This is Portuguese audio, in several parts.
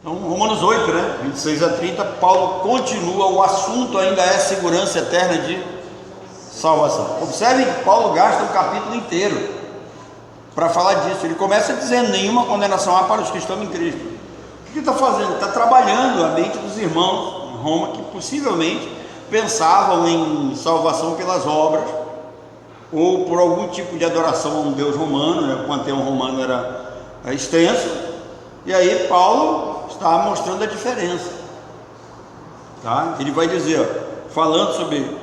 Então, Romanos 8, 26 a 30, Paulo continua, o assunto ainda é segurança eterna de salvação. Observem que Paulo gasta o capítulo inteiro para falar disso. Ele começa dizendo: nenhuma condenação há para os que estão em Cristo. O que ele está fazendo? Está trabalhando a mente dos irmãos em Roma que possivelmente pensavam em salvação pelas obras ou por algum tipo de adoração a um deus romano, O panteão romano era extenso. E aí Paulo está mostrando a diferença, tá? Ele vai dizer, falando sobre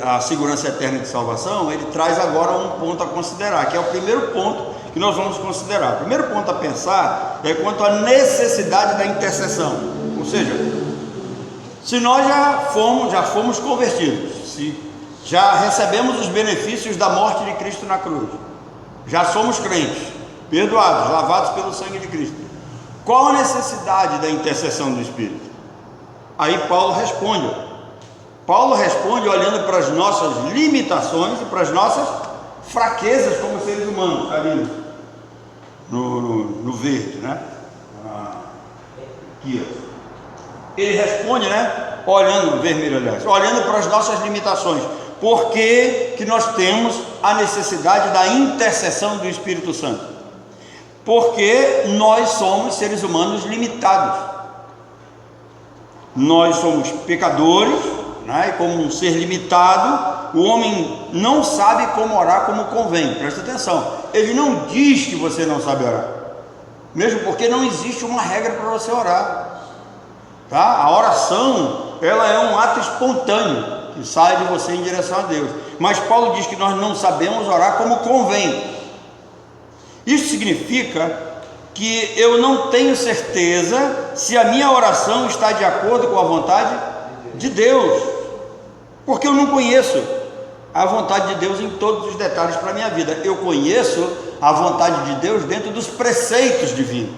a segurança eterna de salvação, ele traz agora um ponto a considerar, que é o primeiro ponto que nós vamos considerar. O primeiro ponto a pensar é quanto à necessidade da intercessão. Ou seja, se nós já fomos convertidos, se já recebemos os benefícios da morte de Cristo na cruz, já somos crentes, perdoados, lavados pelo sangue de Cristo, qual a necessidade da intercessão do Espírito? Aí Paulo responde olhando para as nossas limitações e para as nossas fraquezas como seres humanos, ali no verde, Aqui, ele responde, olhando, vermelho aliás, olhando para as nossas limitações. Por que nós temos a necessidade da intercessão do Espírito Santo? Porque nós somos seres humanos limitados, nós somos pecadores, e como um ser limitado, o homem não sabe como orar como convém. Presta atenção, ele não diz que você não sabe orar, mesmo porque não existe uma regra para você orar, tá? A oração, ela é um ato espontâneo que sai de você em direção a Deus, mas Paulo diz que nós não sabemos orar como convém. Isso significa que eu não tenho certeza se a minha oração está de acordo com a vontade de Deus, porque eu não conheço a vontade de Deus em todos os detalhes para a minha vida. Eu conheço a vontade de Deus dentro dos preceitos divinos,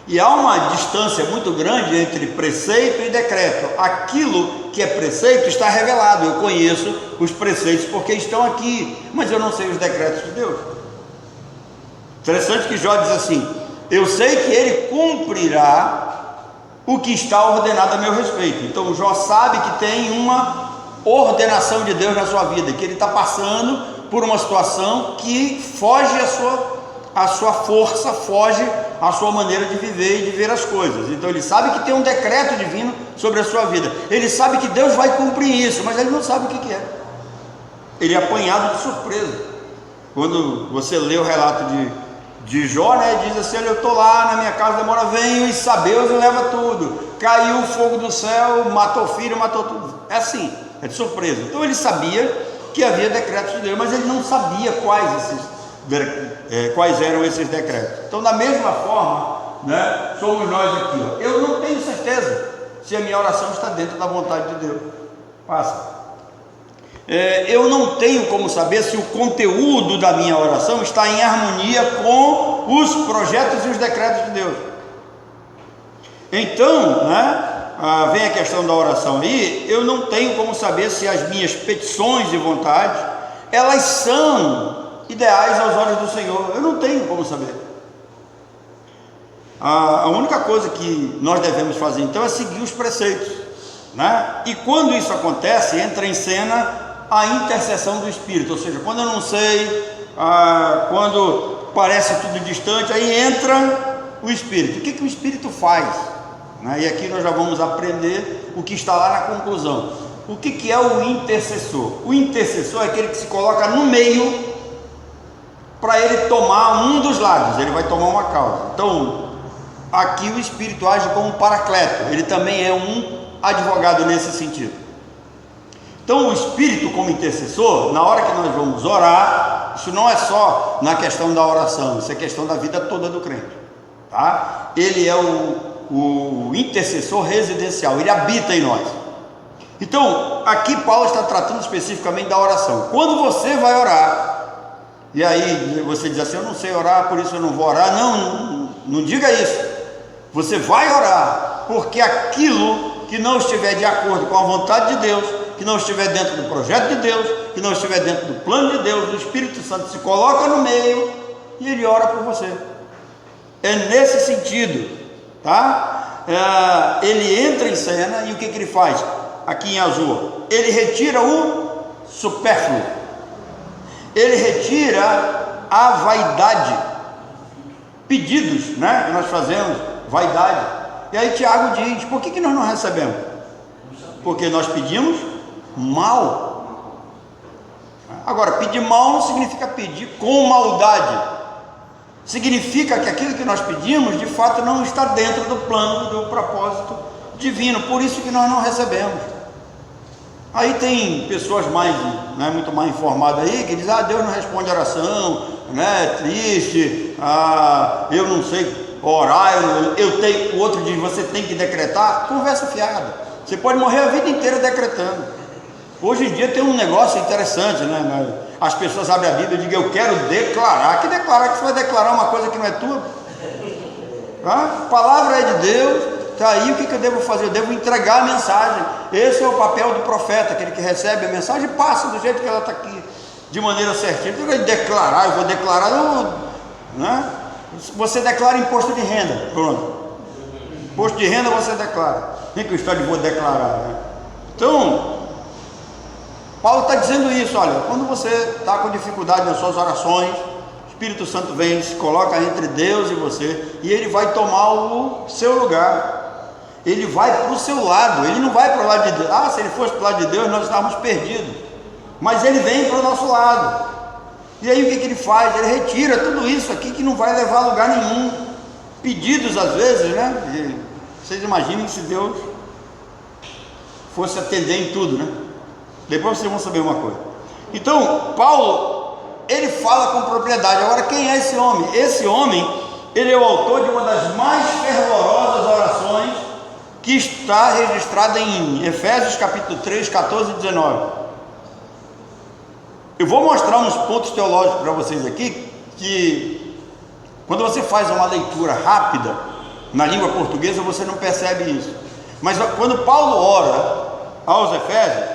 e há uma distância muito grande entre preceito e decreto. Aquilo que é preceito está revelado, eu conheço os preceitos porque estão aqui, mas eu não sei os decretos de Deus. Interessante que Jó diz assim: eu sei que ele cumprirá o que está ordenado a meu respeito. Então Jó sabe que tem uma ordenação de Deus na sua vida, que ele está passando por uma situação que foge a sua força, foge a sua maneira de viver e de ver as coisas. Então ele sabe que tem um decreto divino sobre a sua vida, ele sabe que Deus vai cumprir isso, mas ele não sabe o que é. Ele é apanhado de surpresa. Quando você lê o relato de Jó, diz assim: olha, eu estou lá na minha casa, demora, vem os sabeus e leva tudo, caiu o fogo do céu, matou o filho, matou tudo. É assim, é de surpresa. Então ele sabia que havia decretos de Deus, mas ele não sabia quais eram esses decretos. Então, da mesma forma, somos nós aqui, eu não tenho certeza se a minha oração está dentro da vontade de Deus. Passa. Eu não tenho como saber se o conteúdo da minha oração está em harmonia com os projetos e os decretos de Deus. Então, vem a questão da oração aí. Eu não tenho como saber se as minhas petições e vontades, elas são ideais aos olhos do Senhor. Eu não tenho como saber. A única coisa que nós devemos fazer então é seguir os preceitos, E quando isso acontece, entra em cena a intercessão do Espírito. Ou seja, quando eu não sei, quando parece tudo distante, aí entra o Espírito. O que o Espírito faz? E aqui nós já vamos aprender o que está lá na conclusão. O que é o intercessor? O intercessor é aquele que se coloca no meio para ele tomar um dos lados, ele vai tomar uma causa. Então, aqui o Espírito age como um paracleto, ele também é um advogado nesse sentido. Então o Espírito como intercessor, na hora que nós vamos orar, isso não é só na questão da oração, isso é questão da vida toda do crente, tá? Ele é o intercessor residencial, ele habita em nós. Então, aqui Paulo está tratando especificamente da oração. Quando você vai orar, e aí você diz assim: eu não sei orar, por isso eu não vou orar. Não diga isso. Você vai orar, porque aquilo que não estiver de acordo com a vontade de Deus, que não estiver dentro do projeto de Deus, que não estiver dentro do plano de Deus, o Espírito Santo se coloca no meio e ele ora por você. É nesse sentido tá? Ele entra em cena e o que ele faz? Aqui em azul, ele retira o supérfluo, ele retira a vaidade, pedidos, né, que nós fazemos, vaidade. E aí Tiago diz, por que nós não recebemos? Porque nós pedimos mal. Agora, pedir mal não significa pedir com maldade, significa que aquilo que nós pedimos de fato não está dentro do plano, do propósito divino, por isso que nós não recebemos. Aí tem pessoas mais, né, muito mais informadas aí, que dizem, Deus não responde oração, né, triste, eu não sei orar, eu tenho, o outro diz, você tem que decretar, conversa fiada, você pode morrer a vida inteira decretando. Hoje em dia tem um negócio interessante, né, as pessoas abrem a Bíblia e dizem, eu quero declarar, que declarar, que você vai declarar uma coisa que não é tua? A palavra é de Deus. Tá aí, o que eu devo fazer? Eu devo entregar a mensagem. Esse é o papel do profeta, aquele que recebe a mensagem e passa do jeito que ela está aqui, de maneira certinha. Eu vou declarar, né? Você declara imposto de renda, pronto. Imposto de renda você declara. Nem que o Estado vou declarar, né? Então, Paulo está dizendo isso, olha, quando você está com dificuldade nas suas orações, o Espírito Santo vem, se coloca entre Deus e você, e ele vai tomar o seu lugar. Ele vai para o seu lado, ele não vai para o lado de Deus. Se ele fosse para o lado de Deus, nós estávamos perdidos. Mas ele vem para o nosso lado. E aí o que ele faz? Ele retira tudo isso aqui que não vai levar a lugar nenhum. Pedidos às vezes, né? E vocês imaginem se Deus fosse atender em tudo, né? Depois vocês vão saber uma coisa. Então, Paulo, ele fala com propriedade. Agora, quem é esse homem? Esse homem, ele é o autor de uma das mais fervorosas orações que está registrada em Efésios capítulo 3, 14 e 19. Eu vou mostrar uns pontos teológicos para vocês aqui, que quando você faz uma leitura rápida na língua portuguesa, você não percebe isso. Mas quando Paulo ora aos Efésios,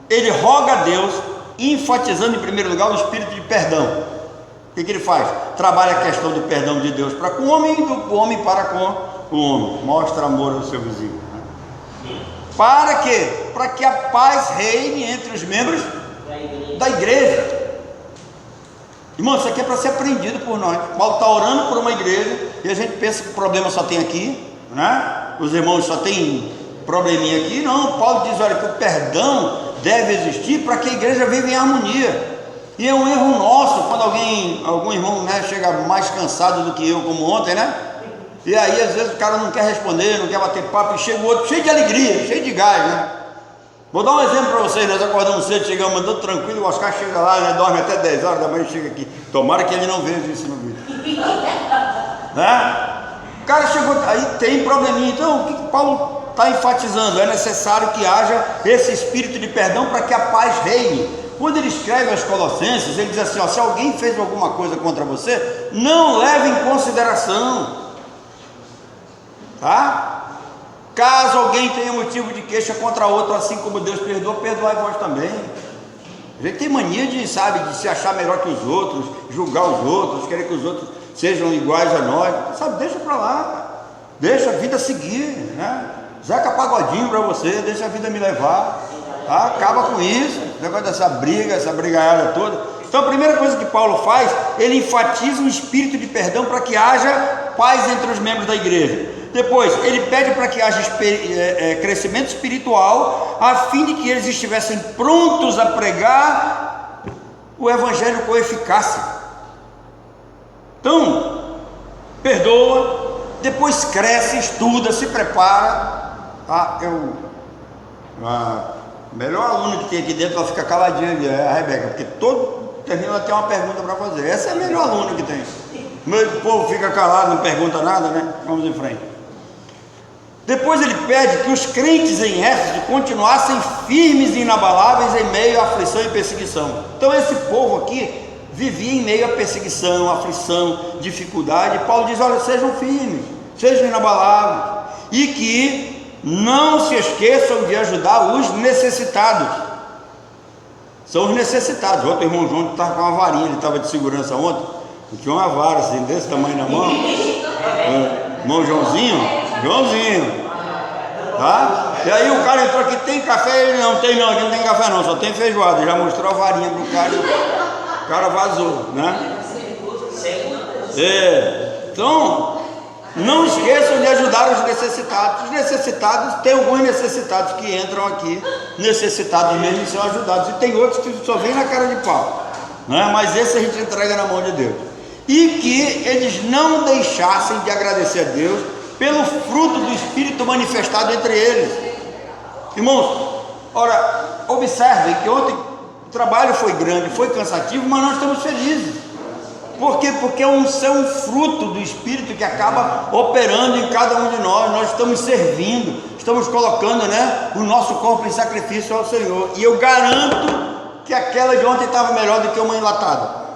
ele roga a Deus, enfatizando em primeiro lugar o espírito de perdão. O que ele faz? Trabalha a questão do perdão de Deus para com o homem e do homem para com o homem. Mostra amor ao seu vizinho, né? Para quê? Para que a paz reine entre os membros da igreja. Irmão, isso aqui é para ser aprendido por nós. Paulo está orando por uma igreja e a gente pensa que o problema só tem aqui, né? Os irmãos só tem probleminha aqui. Não, Paulo diz, olha, que o perdão deve existir para que a igreja viva em harmonia. E é um erro nosso quando algum irmão, né, chega mais cansado do que eu, como ontem, né? E aí às vezes o cara não quer responder, não quer bater papo, e chega o outro cheio de alegria, cheio de gás, né? Vou dar um exemplo para vocês. Nós acordamos cedo, chegamos andando tranquilo, o Oscar chega lá, né, dorme até 10 horas da manhã e chega aqui. Tomara que ele não veja isso no vídeo, né? O cara chegou, aí tem probleminha. Então o que Paulo está enfatizando? É necessário que haja esse espírito de perdão para que a paz reine. Quando ele escreve aos Colossenses, ele diz assim, se alguém fez alguma coisa contra você, não leve em consideração, tá? Caso alguém tenha motivo de queixa contra outro, assim como Deus perdoa, perdoai vós também. A gente tem mania de se achar melhor que os outros, julgar os outros, querer que os outros sejam iguais a nós, deixa para lá, deixa a vida seguir, né? Zeca Pagodinho para você, deixa a vida me levar, tá? Acaba com isso, negócio dessa briga, essa brigaiada toda. Então a primeira coisa que Paulo faz, ele enfatiza o espírito de perdão para que haja paz entre os membros da igreja. Depois, ele pede para que haja crescimento espiritual, a fim de que eles estivessem prontos a pregar o evangelho com eficácia. Então, perdoa, depois cresce, estuda, se prepara. O melhor aluno que tem aqui dentro, ela fica caladinha ali, é a Rebeca, porque todo termina ela tem uma pergunta para fazer. Essa é a melhor aluna que tem. O povo fica calado, não pergunta nada, né? Vamos em frente. Depois ele pede que os crentes em Éfeso continuassem firmes e inabaláveis em meio à aflição e perseguição. Então esse povo aqui vivia em meio à perseguição, aflição, dificuldade. E Paulo diz, olha, sejam firmes, sejam inabaláveis, e que não se esqueçam de ajudar os necessitados. São os necessitados. Outro irmão João estava com uma varinha, ele estava de segurança ontem, tinha uma vara assim, desse tamanho na mão. Irmão Joãozinho, tá? E aí o cara entrou aqui, tem café? Ele não tem, não, aqui não tem café não, só tem feijoada. Já mostrou a varinha pro cara, o cara vazou, né? Então, não esqueçam de ajudar os necessitados. Os necessitados, tem alguns necessitados que entram aqui, necessitados mesmo, e são ajudados. E tem outros que só vêm na cara de pau, né? Mas esse a gente entrega na mão de Deus. E que eles não deixassem de agradecer a Deus pelo fruto do Espírito manifestado entre eles. Irmãos, ora, observem que ontem o trabalho foi grande, foi cansativo, mas nós estamos felizes. Por quê? Porque é um fruto do Espírito que acaba operando em cada um de nós. Nós estamos servindo, estamos colocando, né, o nosso corpo em sacrifício ao Senhor. E eu garanto que aquela de ontem estava melhor do que uma enlatada.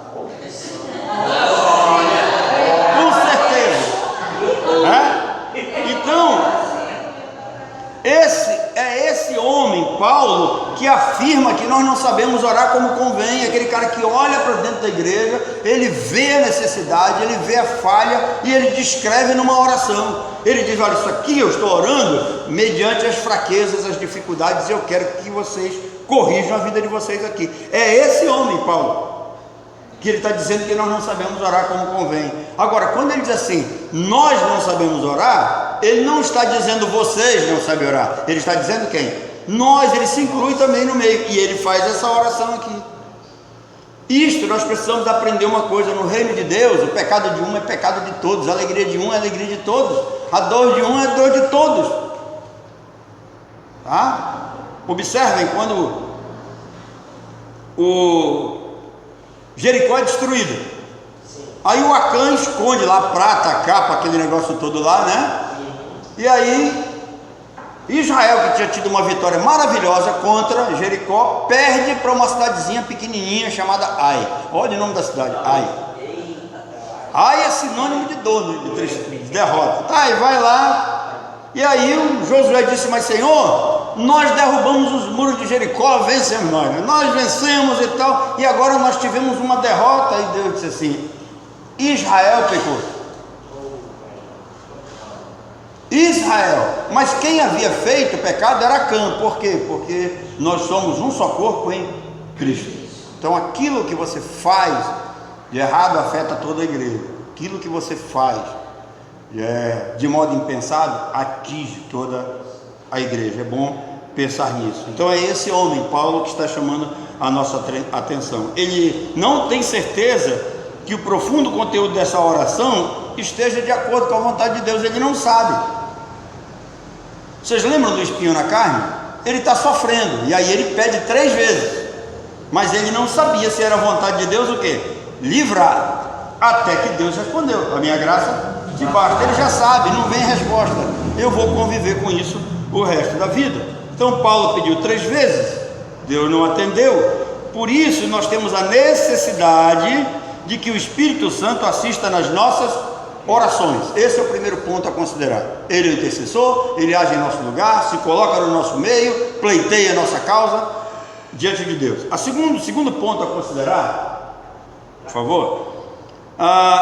Com certeza, né? Então, esse homem, Paulo, que afirma que nós não sabemos orar como convém, aquele cara que olha para dentro da igreja, ele vê a necessidade, ele vê a falha e ele descreve numa oração. Ele diz: olha, isso aqui eu estou orando mediante as fraquezas, as dificuldades, e eu quero que vocês corrijam a vida de vocês aqui. É esse homem, Paulo, que ele está dizendo que nós não sabemos orar como convém. Agora, quando ele diz assim, nós não sabemos orar, ele não está dizendo vocês não sabem orar, ele está dizendo quem? Nós. Ele se inclui também no meio, e ele faz essa oração aqui. Isto, nós precisamos aprender uma coisa: no reino de Deus, o pecado de um é pecado de todos, a alegria de um é alegria de todos, a dor de um é dor de todos, tá? Observem, quando o Jericó é destruído, aí o Acã esconde lá prata, capa, aquele negócio todo lá, né? E aí Israel, que tinha tido uma vitória maravilhosa contra Jericó, perde para uma cidadezinha pequenininha chamada Ai. Olha o nome da cidade, Ai. Ai é sinônimo de dor, de derrota. Tá, e vai lá. E aí o Josué disse: mas Senhor, nós derrubamos os muros de Jericó, vencemos nós vencemos e tal, e agora nós tivemos uma derrota. E Deus disse assim: Israel pecou. Israel, mas quem havia feito o pecado era Acã. Por quê? Porque nós somos um só corpo em Cristo. Então aquilo que você faz de errado afeta toda a igreja. Aquilo que você faz de modo impensado atinge toda a igreja. É bom pensar nisso. Então é esse homem, Paulo, que está chamando a nossa atenção. Ele não tem certeza que o profundo conteúdo dessa oração esteja de acordo com a vontade de Deus. Ele não sabe. Vocês lembram do espinho na carne? Ele está sofrendo, e aí ele pede 3 vezes, mas ele não sabia se era a vontade de Deus o quê? Livrar. Até que Deus respondeu: a minha graça te basta. Ele já sabe, não vem resposta, eu vou conviver com isso o resto da vida. Então Paulo pediu 3 vezes, Deus não atendeu. Por isso nós temos a necessidade de que o Espírito Santo assista nas nossas orações. Esse é o primeiro ponto a considerar. Ele é o intercessor, ele age em nosso lugar, se coloca no nosso meio, pleiteia a nossa causa diante de Deus. O segundo ponto a considerar, por favor,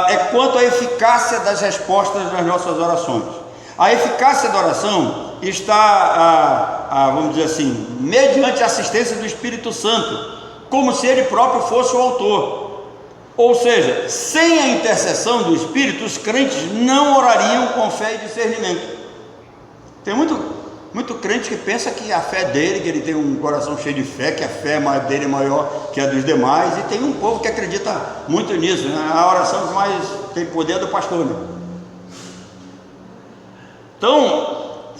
é quanto à eficácia das respostas das nossas orações. A eficácia da oração está, vamos dizer assim, mediante a assistência do Espírito Santo, como se ele próprio fosse o autor. Ou seja, sem a intercessão do Espírito, os crentes não orariam com fé e discernimento. Tem muito crente que pensa que a fé dele, que ele tem um coração cheio de fé, que a fé dele é maior que a dos demais, e tem um povo que acredita muito nisso, né? A oração que mais tem poder é do pastor, né? Então,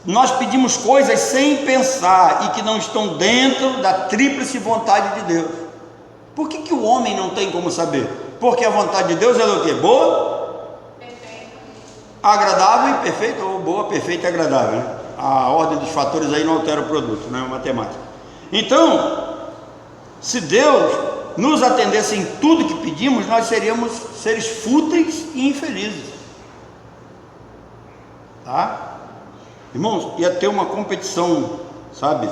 nós pedimos coisas sem pensar e que não estão dentro da tríplice vontade de Deus. Por que o homem não tem como saber? Porque a vontade de Deus é o quê? Boa, agradável e perfeita, ou boa, perfeita e agradável, né? A ordem dos fatores aí não altera o produto, não é matemática. Então, se Deus nos atendesse em tudo que pedimos, nós seríamos seres fúteis e infelizes, tá? Irmãos, ia ter uma competição, sabe,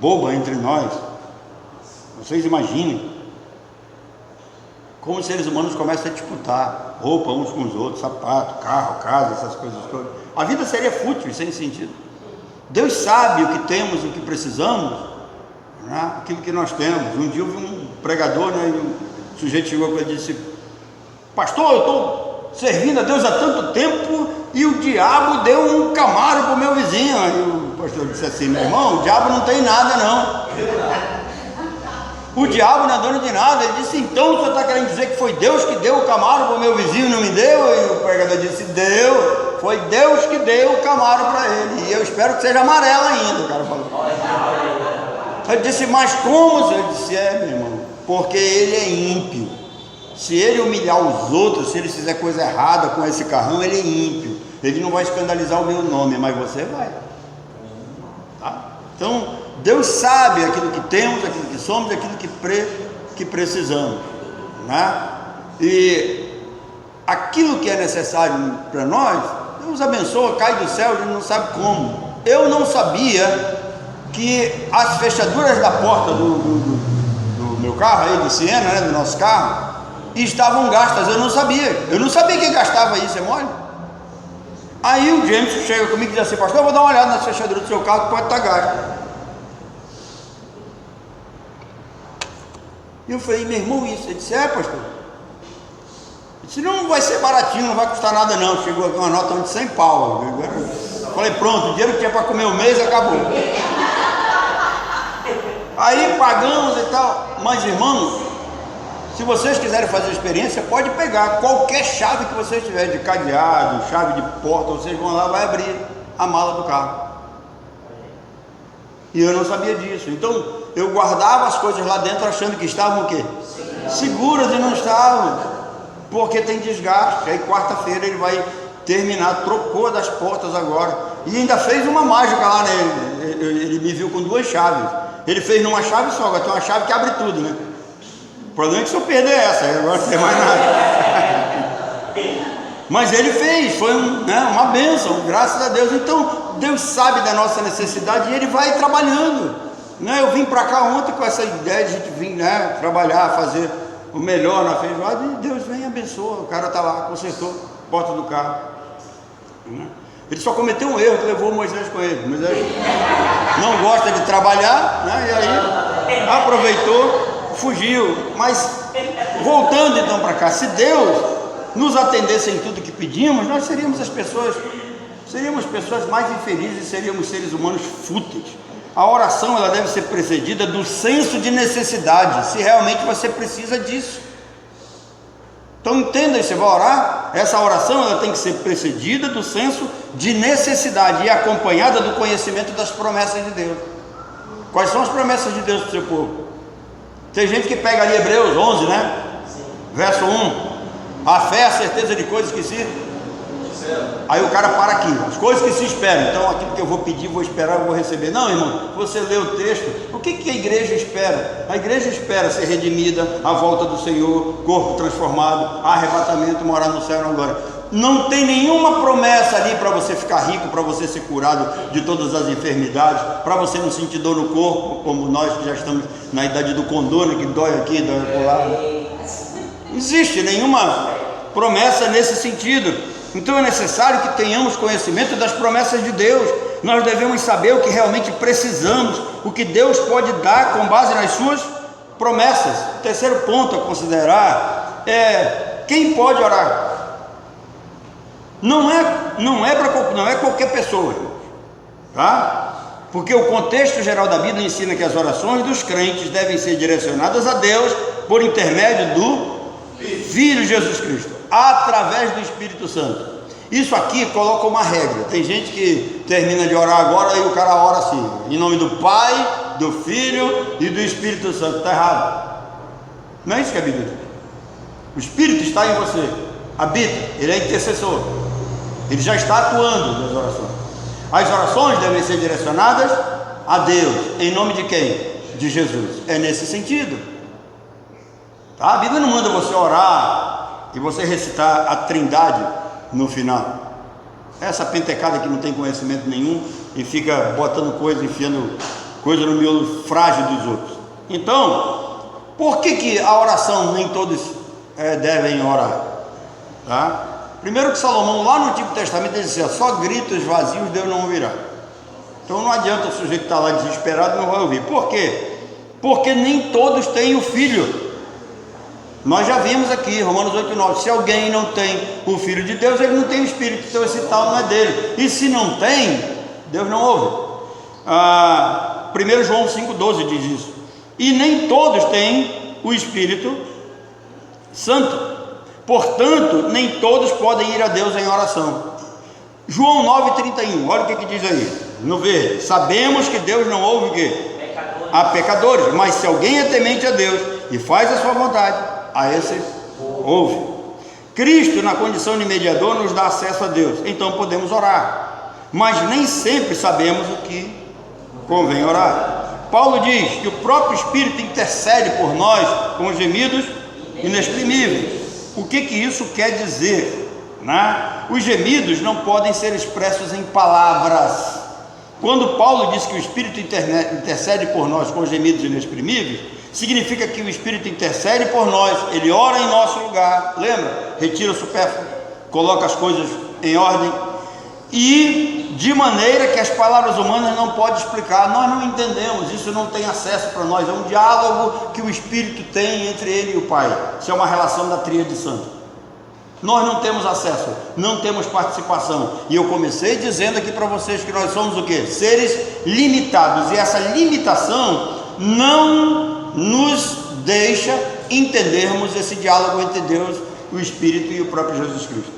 boba entre nós. Vocês imaginem como os seres humanos começam a disputar roupa uns com os outros, sapato, carro, casa, essas coisas todas. A vida seria fútil e sem sentido. Deus sabe o que temos, o que precisamos, né? Aquilo que nós temos. Um dia eu vi um pregador, né, e o sujeito chegou para ele e disse: pastor, eu estou servindo a Deus há tanto tempo e o diabo deu um Camaro para o meu vizinho. Aí o pastor disse assim: meu irmão, o diabo não tem nada não. O diabo não é dono de nada. Ele disse: então você está querendo dizer que foi Deus que deu o Camaro para o meu vizinho e não me deu? E o pregador disse: deu, foi Deus que deu o Camaro para ele, e eu espero que seja amarelo ainda. O cara falou. Ele disse: mas como? Eu disse: meu irmão, porque ele é ímpio. Se ele humilhar os outros, se ele fizer coisa errada com esse carrão, ele é ímpio. Ele não vai escandalizar o meu nome, mas você vai. Tá? Então Deus sabe aquilo que temos, aquilo que somos, aquilo que precisamos, né? E aquilo que é necessário para nós, Deus abençoa, cai do céu, a gente não sabe como. Eu não sabia que as fechaduras da porta do meu carro, aí do Siena, né, do nosso carro, estavam gastas. Eu não sabia que gastava isso, é mole? Aí o James chega comigo e diz assim: pastor, eu vou dar uma olhada nas fechaduras do seu carro, que pode estar gasto. E eu falei: meu irmão, isso? Ele disse: pastor. Ele disse: não vai ser baratinho, não vai custar nada não. Chegou aqui uma nota de 100 pau. Eu falei: pronto, o dinheiro que tinha para comer o mês acabou. Aí pagamos e tal. Mas irmãos, se vocês quiserem fazer a experiência, pode pegar qualquer chave que vocês tiverem, de cadeado, chave de porta, vocês vão lá, vai abrir a mala do carro. E eu não sabia disso. Então eu guardava as coisas lá dentro achando que estavam o quê? Seguras, e não estavam, porque tem desgaste. Aí quarta-feira ele vai terminar, trocou das portas agora, e ainda fez uma mágica lá, né? Ele me viu com 2 chaves. Ele fez numa chave só, agora tem uma chave que abre tudo, né? O problema é que se eu perder essa, agora não tem mais nada. Mas ele fez, foi uma bênção, graças a Deus. Então Deus sabe da nossa necessidade e Ele vai trabalhando, né? Eu vim para cá ontem com essa ideia de a gente vir, né, trabalhar, fazer o melhor na feijoada, e Deus vem e abençoa. O cara está lá, consertou a porta do carro, né? Ele só cometeu um erro que levou Moisés com ele. Moisés não gosta de trabalhar, né? E aí aproveitou, fugiu. Mas voltando então para cá, se Deus nos atendesse em tudo que pedimos, nós seríamos pessoas mais infelizes, seríamos seres humanos fúteis. A oração, ela deve ser precedida do senso de necessidade, se realmente você precisa disso. Então entenda, você vai orar, essa oração ela tem que ser precedida do senso de necessidade e acompanhada do conhecimento das promessas de Deus. Quais são as promessas de Deus para o seu povo? Tem gente que pega ali Hebreus 11, né? Verso 1: a fé é a certeza de coisas que se... Aí o cara para aqui, as coisas que se esperam. Então aquilo que eu vou pedir, vou esperar, eu vou receber. Não, irmão, você lê o texto. O que a igreja espera? A igreja espera ser redimida, a volta do Senhor, corpo transformado, arrebatamento, morar no céu na glória. Não tem nenhuma promessa ali para você ficar rico, para você ser curado de todas as enfermidades, para você não sentir dor no corpo, como nós que já estamos na idade do condômino, que dói aqui, dói lá. Não existe nenhuma promessa nesse sentido. Então é necessário que tenhamos conhecimento das promessas de Deus. Nós devemos saber o que realmente precisamos, o que Deus pode dar com base nas suas promessas. O terceiro ponto a considerar é quem pode orar. Não é qualquer pessoa, tá? Porque o contexto geral da Bíblia ensina que as orações dos crentes devem ser direcionadas a Deus por intermédio do Filho Jesus Cristo, através do Espírito Santo. Isso aqui coloca uma regra. Tem gente que termina de orar agora e o cara ora assim, em nome do Pai, do Filho e do Espírito Santo. Está errado. Não é isso que a Bíblia diz. O Espírito está em você, habita, ele é intercessor, ele já está atuando nas orações. As orações devem ser direcionadas a Deus. Em nome de quem? De Jesus. É nesse sentido, tá? A Bíblia não manda você orar e você recitar a Trindade no final. Essa pentecada que não tem conhecimento nenhum e fica botando coisa, enfiando coisa no miolo frágil dos outros. Então, por que a oração nem todos devem orar, tá? Primeiro que Salomão, lá no Antigo Testamento, ele dizia: só gritos vazios Deus não ouvirá. Então não adianta o sujeito estar lá desesperado, não vai ouvir. Por quê? Porque nem todos têm o Filho. Nós já vimos aqui, Romanos 8:9, se alguém não tem o Filho de Deus, ele não tem o Espírito, então esse tal não é dele. E se não tem, Deus não ouve. 1 João 5,12 diz isso. E nem todos têm o Espírito Santo, portanto, nem todos podem ir a Deus em oração. João 9,31, olha o que diz aí, no verde: sabemos que Deus não ouve o quê? A pecadores, mas se alguém é temente a Deus e faz a sua vontade, a esse ouve. Cristo, na condição de mediador, nos dá acesso a Deus, então podemos orar, mas nem sempre sabemos o que convém orar. Paulo diz que o próprio Espírito intercede por nós com gemidos inexprimíveis. O que isso quer dizer, né? Os gemidos não podem ser expressos em palavras. Quando Paulo diz que o Espírito intercede por nós com gemidos inexprimíveis, significa que o Espírito intercede por nós, ele ora em nosso lugar, lembra? Retira o supérfluo, coloca as coisas em ordem, e de maneira que as palavras humanas não podem explicar. Nós não entendemos, isso não tem acesso para nós, é um diálogo que o Espírito tem entre ele e o Pai. Isso é uma relação da tríade santa. Nós não temos acesso, não temos participação. E eu comecei dizendo aqui para vocês que nós somos o quê? Seres limitados, e essa limitação não nos deixa entendermos esse diálogo entre Deus, o Espírito e o próprio Jesus Cristo.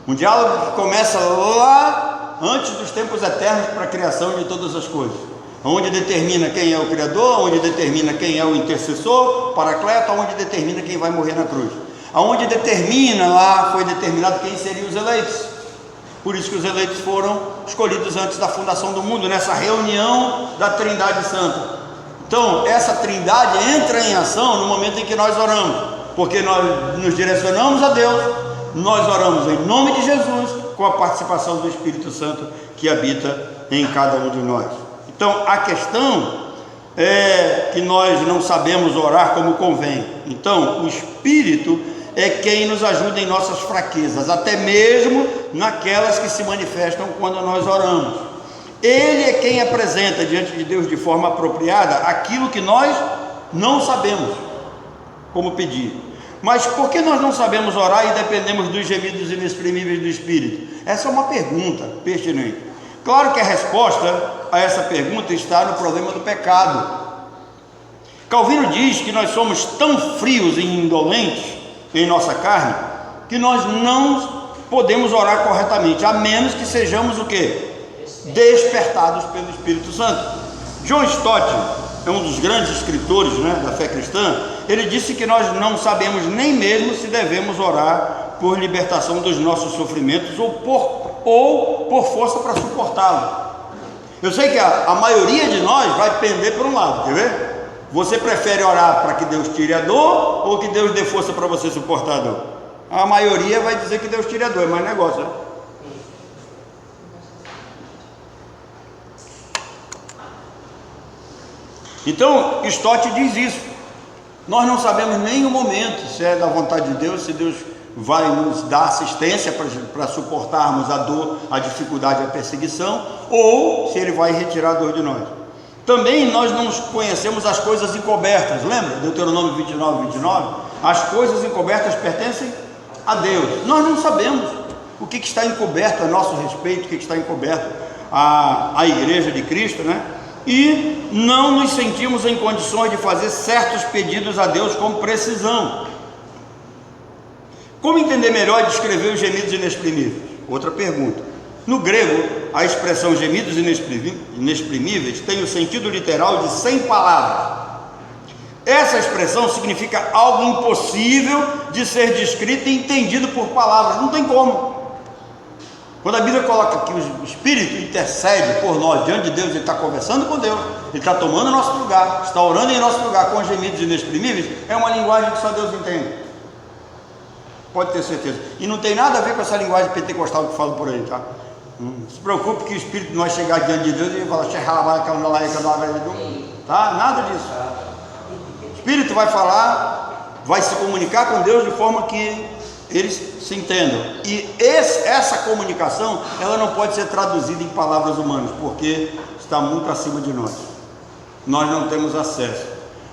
Um diálogo que começa lá antes dos tempos eternos, para a criação de todas as coisas, onde determina quem é o Criador, onde determina quem é o intercessor, Paracleto, onde determina quem vai morrer na cruz, aonde determina, lá foi determinado quem seriam os eleitos. Por isso que os eleitos foram escolhidos antes da fundação do mundo, nessa reunião da Trindade Santa. Então essa Trindade entra em ação no momento em que nós oramos, porque nós nos direcionamos a Deus, nós oramos em nome de Jesus, com a participação do Espírito Santo que habita em cada um de nós. Então a questão é que nós não sabemos orar como convém. Então o Espírito é quem nos ajuda em nossas fraquezas, até mesmo naquelas que se manifestam quando nós oramos. Ele é quem apresenta diante de Deus de forma apropriada aquilo que nós não sabemos como pedir. Mas por que nós não sabemos orar e dependemos dos gemidos inexprimíveis do Espírito? Essa é uma pergunta pertinente. Claro que a resposta a essa pergunta está no problema do pecado. Calvino diz que nós somos tão frios e indolentes em nossa carne, que nós não podemos orar corretamente, a menos que sejamos o quê? Despertados pelo Espírito Santo. John Stott é um dos grandes escritores, né, da fé cristã. Ele disse que nós não sabemos nem mesmo se devemos orar por libertação dos nossos sofrimentos ou por força para suportá-los. Eu sei que a maioria de nós vai pender por um lado, quer ver? Você prefere orar para que Deus tire a dor ou que Deus dê força para você suportar a dor? A maioria vai dizer que Deus tire a dor, é mais negócio, né? Então, Stott diz isso. Nós não sabemos nem o momento se é da vontade de Deus, se Deus vai nos dar assistência para suportarmos a dor, a dificuldade, a perseguição, ou se Ele vai retirar a dor de nós. Também nós não conhecemos as coisas encobertas, lembra? Deuteronômio 29:29, as coisas encobertas pertencem a Deus. Nós não sabemos o que está encoberto a nosso respeito, o que está encoberto à igreja de Cristo, né? E não nos sentimos em condições de fazer certos pedidos a Deus com precisão. Como entender melhor e descrever os gemidos inexprimíveis? Outra pergunta. No grego, a expressão gemidos inexprimíveis tem o sentido literal de 100 palavras. Essa expressão significa algo impossível de ser descrito e entendido por palavras. Não tem como. Quando a Bíblia coloca que o Espírito intercede por nós diante de Deus, ele está conversando com Deus, ele está tomando nosso lugar, está orando em nosso lugar com gemidos inexprimíveis, é uma linguagem que só Deus entende. Pode ter certeza. E não tem nada a ver com essa linguagem pentecostal que falo por aí, tá? Não se preocupe que o Espírito não vai chegar diante de Deus e vai falar, tá? Nada disso. O Espírito vai falar vai se comunicar com Deus de forma que eles se entendam. E essa comunicação, ela não pode ser traduzida em palavras humanas, porque está muito acima de nós. Nós não temos acesso.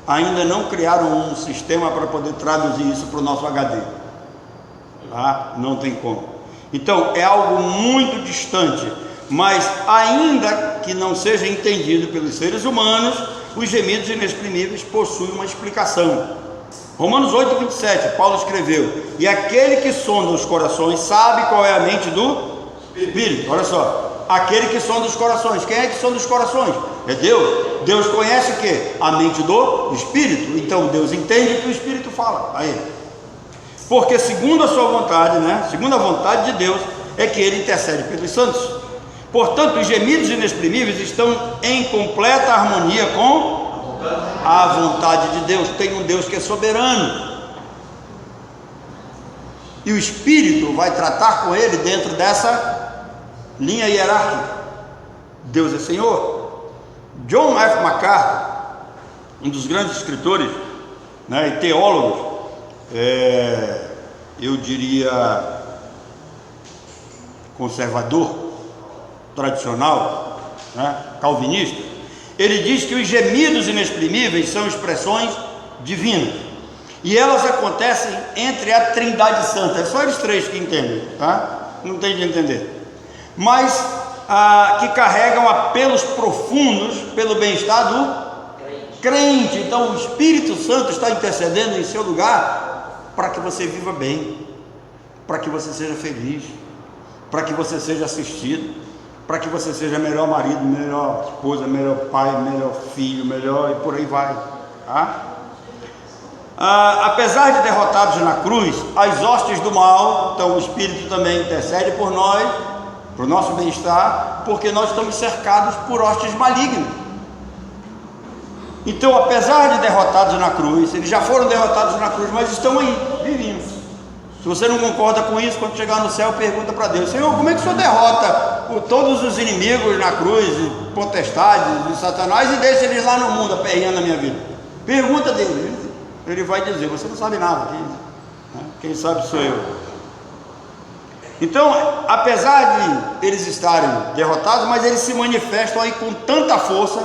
Ainda não criaram um sistema para poder traduzir isso para o nosso HD. Tá? Não tem como. Então é algo muito distante, mas ainda que não seja entendido pelos seres humanos, os gemidos inexprimíveis possuem uma explicação. Romanos 8:27, Paulo escreveu: e aquele que sonda os corações sabe qual é a mente do Espírito. Olha só, aquele que sonda os corações. Quem é que sonda os corações? É Deus. Deus conhece o que? A mente do Espírito. Então Deus entende o que o Espírito fala a ele, porque segundo a sua vontade, segundo a vontade de Deus, é que ele intercede pelos santos. Portanto, os gemidos inexprimíveis estão em completa harmonia com a vontade de Deus. Tem um Deus que é soberano, e o Espírito vai tratar com ele dentro dessa linha hierárquica. Deus é Senhor. John F. MacArthur, um dos grandes escritores e teólogos, eu diria conservador, tradicional, calvinista, ele diz que os gemidos inexprimíveis são expressões divinas, e elas acontecem entre a Trindade Santa. É só eles três que entendem, não tem de entender, mas que carregam apelos profundos pelo bem-estar do crente. Então o Espírito Santo está intercedendo em seu lugar para que você viva bem, para que você seja feliz, para que você seja assistido, para que você seja melhor marido, melhor esposa, melhor pai, melhor filho, melhor, e por aí vai. Apesar de derrotados na cruz, as hostes do mal, então o Espírito também intercede por nós, para o nosso bem-estar, porque nós estamos cercados por hostes malignas. Então, apesar de derrotados na cruz, eles já foram derrotados na cruz, mas estão aí, vivinhos. Se você não concorda com isso, quando chegar no céu, pergunta para Deus: Senhor, como é que o Senhor derrota todos os inimigos na cruz, potestades e Satanás, e deixa eles lá no mundo aperreando a minha vida? Pergunta dele, ele vai dizer: você não sabe nada, quem sabe sou eu. Então, apesar de eles estarem derrotados, mas eles se manifestam aí com tanta força,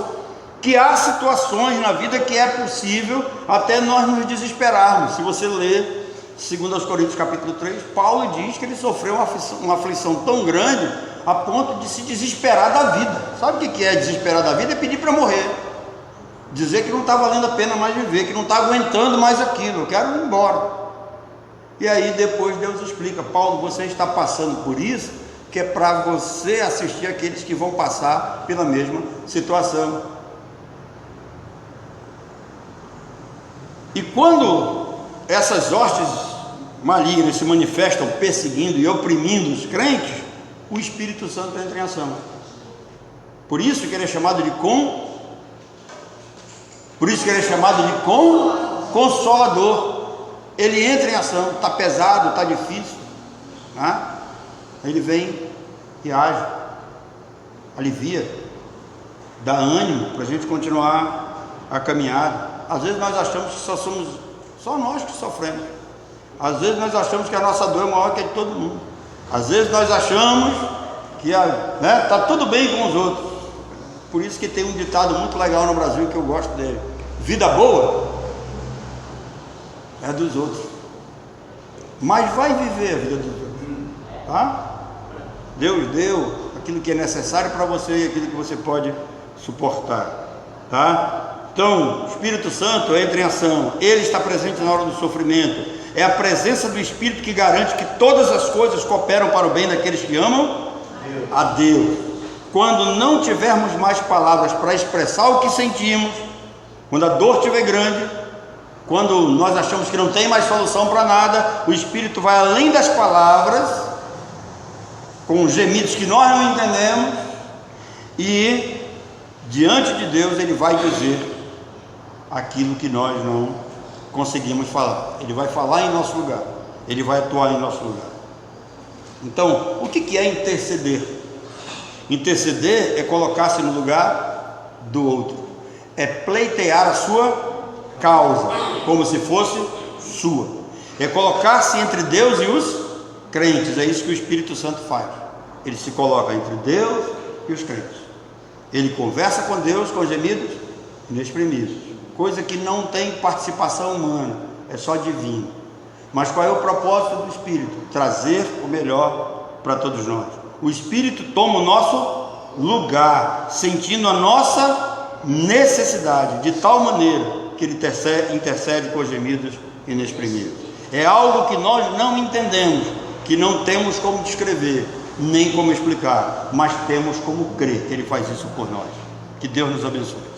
que há situações na vida que é possível até nós nos desesperarmos. Se você ler 2 Coríntios capítulo 3, Paulo diz que ele sofreu uma aflição tão grande a ponto de se desesperar da vida. Sabe o que é desesperar da vida? É pedir para morrer, dizer que não está valendo a pena mais viver, que não está aguentando mais aquilo, eu quero ir embora. E aí depois Deus explica: Paulo, você está passando por isso, que é para você assistir aqueles que vão passar pela mesma situação. E quando essas hostes malignas se manifestam perseguindo e oprimindo os crentes, o Espírito Santo entra em ação. Por isso que ele é chamado de Consolador. Ele entra em ação. Está pesado, está difícil, ele vem e age, alivia, dá ânimo para a gente continuar a caminhada. Às vezes nós achamos que só nós que sofremos. Às vezes nós achamos que a nossa dor é maior que a de todo mundo. Às vezes nós achamos que está tudo bem com os outros. Por isso que tem um ditado muito legal no Brasil que eu gosto dele: vida boa é dos outros, mas vai viver a vida dos outros, Deus deu aquilo que é necessário para você e aquilo que você pode suportar, Então, o Espírito Santo entra em ação, ele está presente na hora do sofrimento. É a presença do Espírito que garante que todas as coisas cooperam para o bem daqueles que amam a Deus. Quando não tivermos mais palavras para expressar o que sentimos, quando a dor estiver grande, quando nós achamos que não tem mais solução para nada, o Espírito vai além das palavras, com gemidos que nós não entendemos, e diante de Deus ele vai dizer aquilo que nós não conseguimos falar. Ele vai falar em nosso lugar, ele vai atuar em nosso lugar. Então, o que é interceder? Interceder é colocar-se no lugar do outro, é pleitear a sua causa, como se fosse sua. É colocar-se entre Deus e os crentes. É isso que o Espírito Santo faz. Ele se coloca entre Deus e os crentes. Ele conversa com Deus com gemidos inexprimíveis, coisa que não tem participação humana, é só divino. Mas qual é o propósito do Espírito? Trazer o melhor para todos nós. O Espírito toma o nosso lugar, sentindo a nossa necessidade, de tal maneira que ele intercede com gemidos inexprimíveis. É algo que nós não entendemos, que não temos como descrever, nem como explicar, mas temos como crer que ele faz isso por nós. Que Deus nos abençoe.